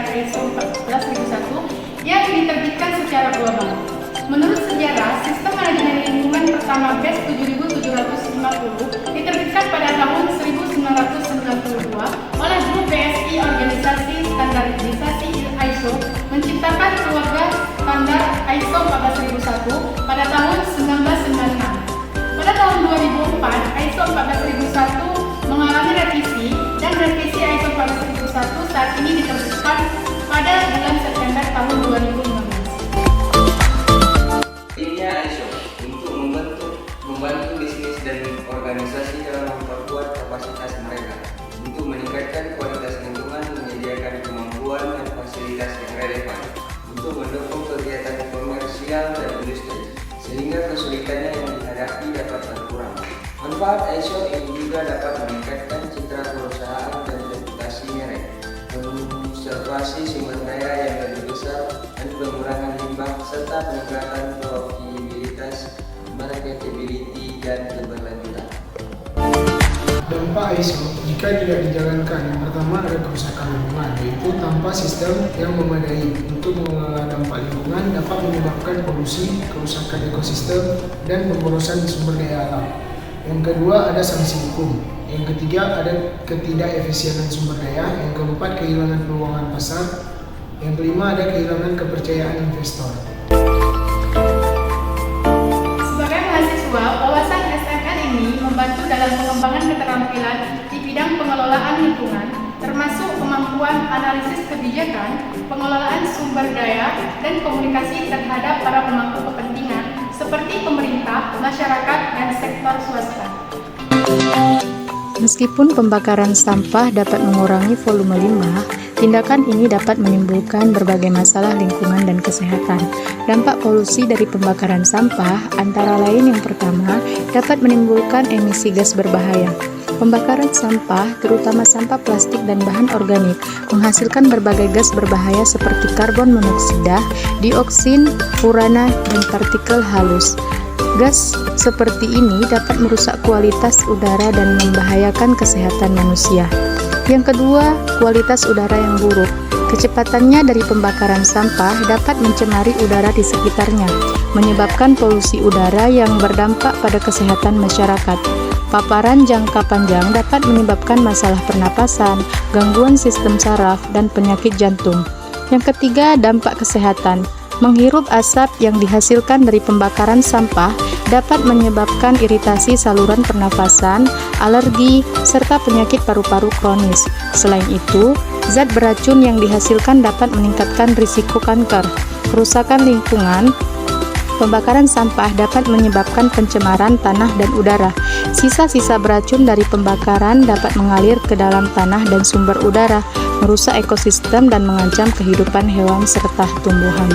standar ISO 14001 yang diterbitkan secara global. Menurut sejarah, sistem manajemen lingkungan pertama BES 7750 diterbitkan pada tahun 1992 oleh Grup BSI Organisasi Standarisasi ISO menciptakan keluarga standar ISO 14001 pada tahun 1996. Pada tahun 2004, ISO 14001 mengalami revisi dan revisi ISO 14001 saat ini diterbitkan pada bulan September tahun 2015. Intinya ISO untuk membantu bisnis dan organisasi dalam memperkuat kapasitas mereka, untuk meningkatkan kualitas lingkungan, menyediakan kemampuan dan fasilitas yang relevan, untuk mendukung kegiatan komersial dan industri, sehingga kesulitannya yang dihadapi dapat berkurang. Manfaat ISO ini juga dapat meningkatkan citra perusahaan dan reputasi merek, konservasi sumber daya yang lebih besar dan pengurangan limbah, serta peningkatan profitabilitas, marketability, dan keberlanjutan. Dampak ISO jika tidak dijalankan, yang pertama ada kerusakan lingkungan, yaitu tanpa sistem yang memadai untuk mengelola dampak lingkungan dapat menyebabkan polusi, kerusakan ekosistem, dan pemborosan sumber daya alam. Yang kedua ada sanksi hukum. Yang ketiga ada ketidakefisienan sumber daya. Yang keempat kehilangan peluang pasar. Yang kelima ada kehilangan kepercayaan investor. Sebagai mahasiswa, wawasan SML ini membantu dalam pengembangan keterampilan di bidang pengelolaan lingkungan, termasuk kemampuan analisis kebijakan, pengelolaan sumber daya, dan komunikasi terhadap para pemangku kepentingan seperti pemerintah, masyarakat, dan sektor swasta. Meskipun pembakaran sampah dapat mengurangi volume limbah, tindakan ini dapat menimbulkan berbagai masalah lingkungan dan kesehatan. Dampak polusi dari pembakaran sampah antara lain yang pertama, dapat menimbulkan emisi gas berbahaya. Pembakaran sampah, terutama sampah plastik dan bahan organik, menghasilkan berbagai gas berbahaya seperti karbon monoksida, dioksin, furana, dan partikel halus. Gas seperti ini dapat merusak kualitas udara dan membahayakan kesehatan manusia. Yang kedua, kualitas udara yang buruk. Kecepatannya dari pembakaran sampah dapat mencemari udara di sekitarnya, menyebabkan polusi udara yang berdampak pada kesehatan masyarakat. Paparan jangka panjang dapat menyebabkan masalah pernapasan, gangguan sistem saraf, dan penyakit jantung. Yang ketiga, dampak kesehatan. Menghirup asap yang dihasilkan dari pembakaran sampah dapat menyebabkan iritasi saluran pernafasan, alergi, serta penyakit paru-paru kronis. Selain itu, zat beracun yang dihasilkan dapat meningkatkan risiko kanker. Kerusakan lingkungan. Pembakaran sampah dapat menyebabkan pencemaran tanah dan udara. Sisa-sisa beracun dari pembakaran dapat mengalir ke dalam tanah dan sumber udara, merusak ekosistem dan mengancam kehidupan hewan serta tumbuhan.